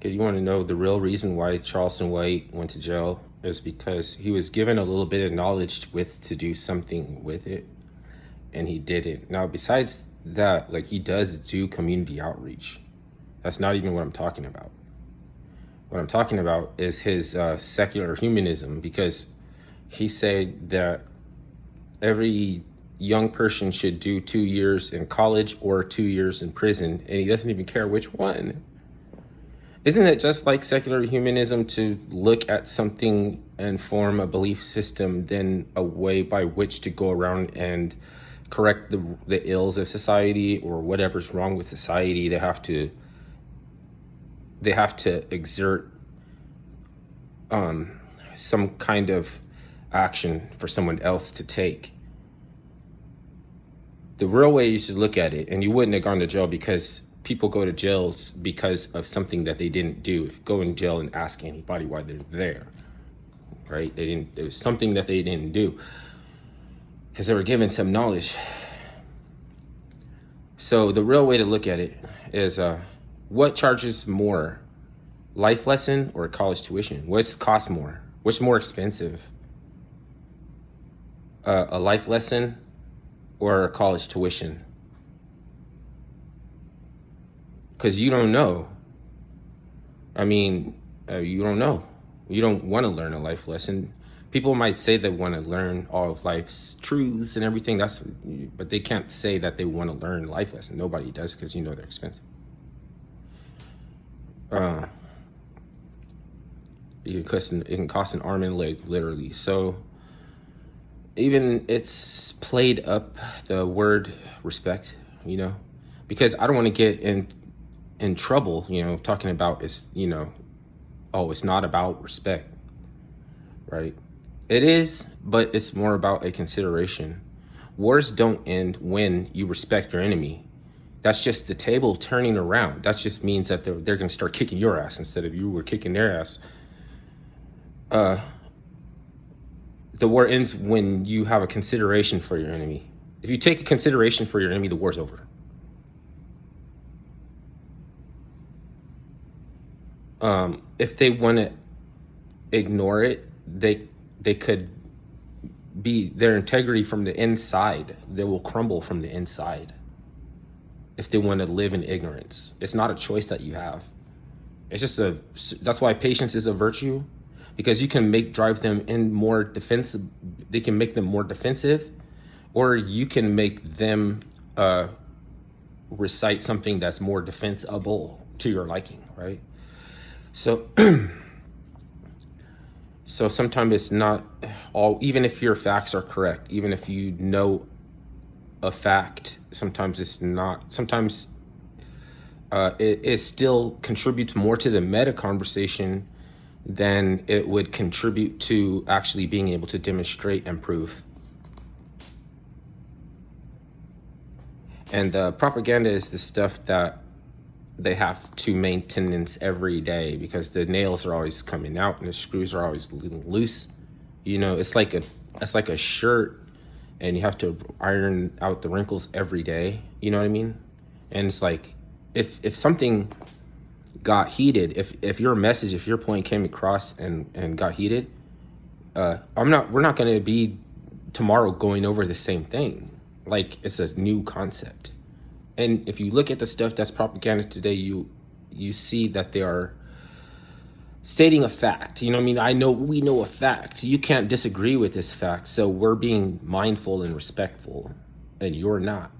Okay, you want to know the real reason why Charleston White went to jail is because he was given a little bit of knowledge to do something with it, and he did it. Now, besides that, like, he does do community outreach. That's not even what I'm talking about. What I'm talking about is his secular humanism, because he said that every young person should do 2 years in college or 2 years in prison, and he doesn't even care which one. Isn't it just like secular humanism to look at something and form a belief system, then a way by which to go around and correct the ills of society or whatever's wrong with society? They have to exert some kind of action for someone else to take. The real way you should look at it, and you wouldn't have gone to jail because people go to jails because of something that they didn't do. If you go in jail and ask anybody why they're there, right? It was something that they didn't do because they were given some knowledge. So the real way to look at it is what charges more, life lesson or college tuition? What's cost more? What's more expensive? A life lesson or a college tuition? Because you don't know. I mean, you don't know. You don't want to learn a life lesson. People might say they want to learn all of life's truths and everything. But they can't say that they want to learn a life lesson. Nobody does, because you know they're expensive. It can cost an arm and a leg, literally. So even it's played up the word respect, because I don't want to get in trouble, talking about it's not about respect, right? It is, but it's more about a consideration. Wars don't end when you respect your enemy. That's just the table turning around. That just means that they're going to start kicking your ass instead of you were kicking their ass. The war ends when you have a consideration for your enemy. If you take a consideration for your enemy, the war's over. If they want to ignore it, they could be their integrity from the inside. They will crumble from the inside if they want to live in ignorance. It's not a choice that you have. It's just that's why patience is a virtue, because you can drive them in more defensive. They can make them more defensive, or you can make them recite something that's more defensible to your liking, right? So sometimes it's not all, even if your facts are correct, even if you know a fact, sometimes it's not. Sometimes it still contributes more to the meta conversation than it would contribute to actually being able to demonstrate and prove. And propaganda is the stuff that they have to maintenance every day, because the nails are always coming out and the screws are always loose. It's like a shirt, and you have to iron out the wrinkles every day. You know what I mean? And it's like, if something got heated, if your message, if your point came across and got heated, we're not going to be tomorrow going over the same thing. Like, it's a new concept. And if you look at the stuff that's propaganda today, you see that they are stating a fact. We know a fact. You can't disagree with this fact. So we're being mindful and respectful, and you're not.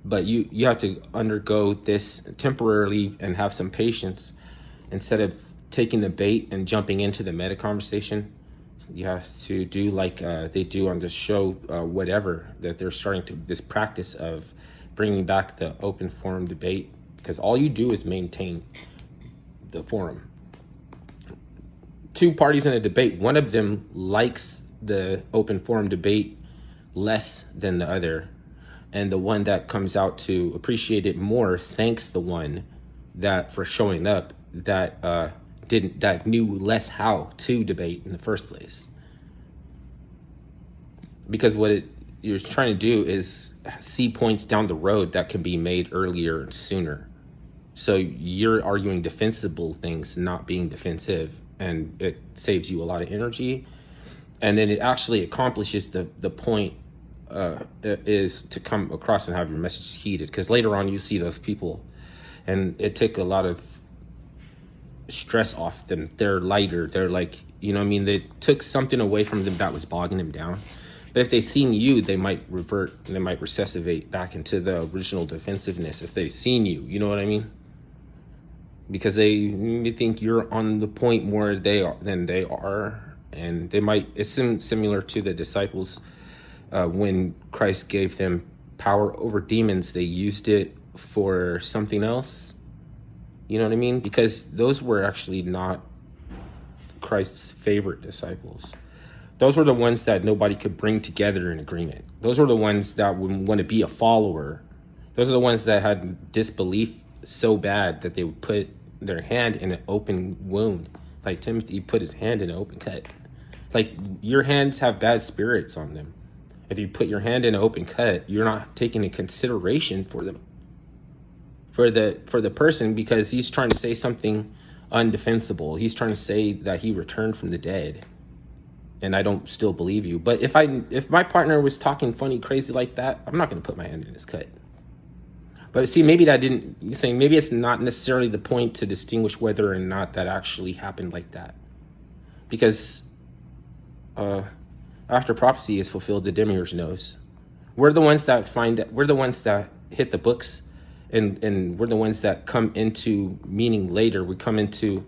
But you have to undergo this temporarily and have some patience. Instead of taking the bait and jumping into the meta conversation, you have to do like they do on this show, whatever, that they're starting to, this practice of bringing back the open forum debate, because all you do is maintain the forum. Two parties in a debate, one of them likes the open forum debate less than the other, and the one that comes out to appreciate it more thanks the one that for showing up that knew less how to debate in the first place. Because what you're trying to do is see points down the road that can be made earlier and sooner. So you're arguing defensible things, not being defensive, and it saves you a lot of energy. And then it actually accomplishes the point, is to come across and have your message heeded. Because later on you see those people, and it took a lot of stress off them. They're lighter. They're like, you know what I mean? They took something away from them that was bogging them down. But if they seen you, they might revert, they might resuscitate back into the original defensiveness if they've seen you. You know what I mean? Because they think you're on the point more than they are. And they might, it's similar to the disciples, when Christ gave them power over demons, they used it for something else. You know what I mean? Because those were actually not Christ's favorite disciples. Those were the ones that nobody could bring together in agreement. Those were the ones that would want to be a follower. Those are the ones that had disbelief so bad that they would put their hand in an open wound. Like Timothy put his hand in an open cut. Like, your hands have bad spirits on them. If you put your hand in an open cut, you're not taking into consideration for them, for the person, because he's trying to say something undefensible. He's trying to say that he returned from the dead, and I don't still believe you. But if my partner was talking funny, crazy like that, I'm not going to put my hand in his cut. But see, maybe you're saying maybe it's not necessarily the point to distinguish whether or not that actually happened like that, because after prophecy is fulfilled, the demiurge knows. We're the ones that we're the ones that hit the books, and we're the ones that come into meaning later. We come into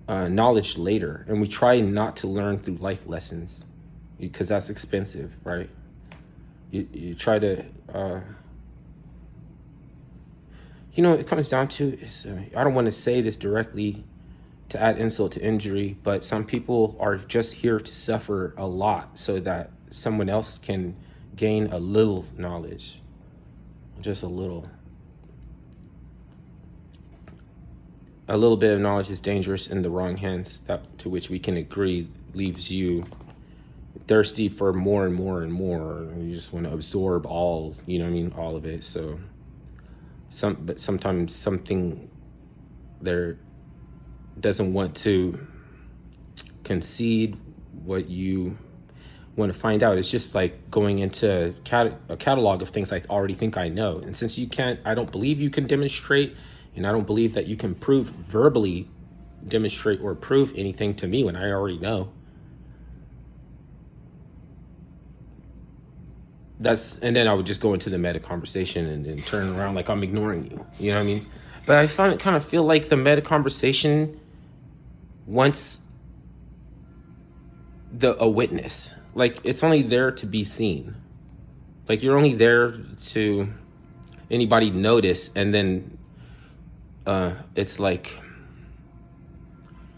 knowledge later, and we try not to learn through life lessons because that's expensive, right? You try to, it comes down to is, I don't want to say this directly to add insult to injury, but some people are just here to suffer a lot so that someone else can gain a little knowledge, just a little. A little bit of knowledge is dangerous in the wrong hands, that to which we can agree leaves you thirsty for more and more and more. You just want to absorb all, all of it. So but sometimes something there doesn't want to concede what you want to find out. It's just like going into a catalog of things I already think I know. And since I don't believe you can demonstrate, and I don't believe that you can verbally demonstrate or prove anything to me when I already know. And then I would just go into the meta conversation and turn around like I'm ignoring you. You know what I mean? But I kind of feel like the meta conversation wants a witness. Like, it's only there to be seen. Like, you're only there to anybody notice, and then it's like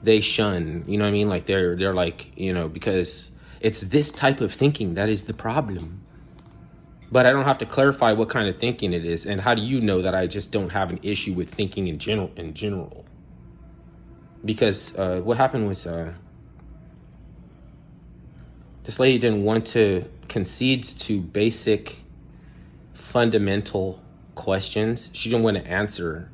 they shun, you know what I mean? Like they're like, because it's this type of thinking that is the problem. But I don't have to clarify what kind of thinking it is. And how do you know that I just don't have an issue with thinking in general? Because what happened was this lady didn't want to concede to basic fundamental questions. She didn't want to answer.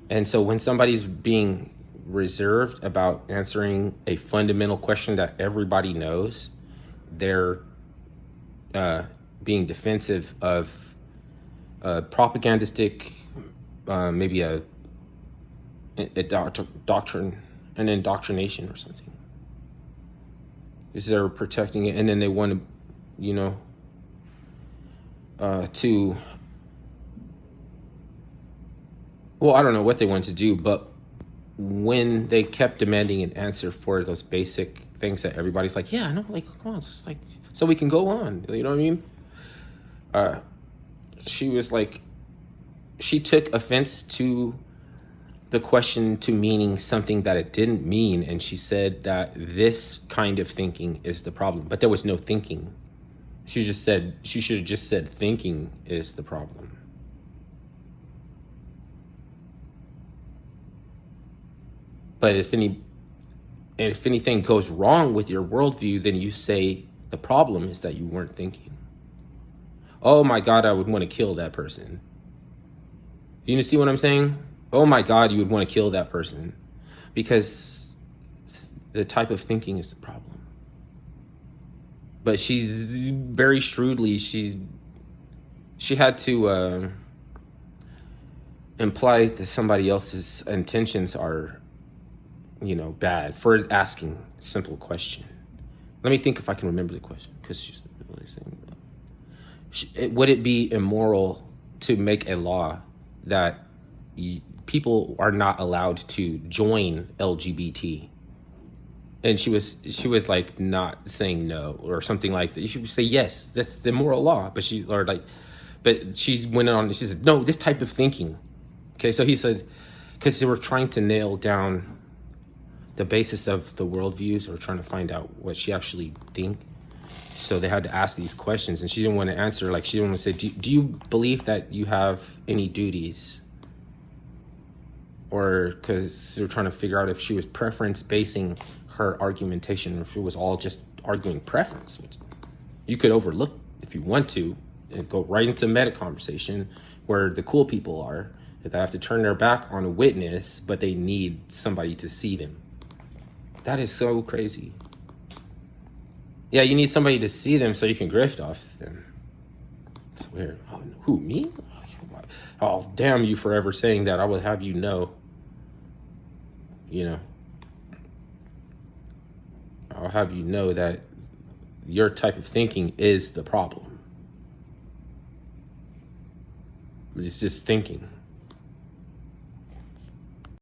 And so when somebody's being reserved about answering a fundamental question that everybody knows, they're being defensive of propagandistic, maybe a doctrine, an indoctrination or something. Is they're protecting it, and then they want to, well, I don't know what they want to do, but when they kept demanding an answer for those basic things that everybody's like, yeah, no, like, come on, just like, so we can go on, you know what I mean? She was like, she took offense to the question to meaning something that it didn't mean, and she said that this kind of thinking is the problem, but there was no thinking. She should have just said thinking is the problem. But if anything goes wrong with your worldview, then you say the problem is that you weren't thinking. Oh my God, I would want to kill that person. You see what I'm saying? Oh my God, you would want to kill that person because the type of thinking is the problem. But she's very shrewdly, she had to imply that somebody else's intentions are, bad for asking a simple question. Let me think if I can remember the question, because she's really saying, would it be immoral to make a law that people are not allowed to join LGBT? And she was like not saying no or something like that. She would say yes, that's the moral law. But she went on. She said no, this type of thinking. Okay, so he said, because they were trying to nail down the basis of the worldviews, or trying to find out what she actually think. So they had to ask these questions, and she didn't want to answer. Like, she didn't want to say, do you believe that you have any duties? Or because they're trying to figure out if she was preference basing her argumentation, or if it was all just arguing preference, which you could overlook if you want to, and go right into meta conversation where the cool people are. They have to turn their back on a witness, but they need somebody to see them. That is so crazy. Yeah, you need somebody to see them so you can grift off them. It's weird. Oh, who, me? Oh, damn you for ever saying that. I will have you know. I'll have you know that your type of thinking is the problem. It's just thinking.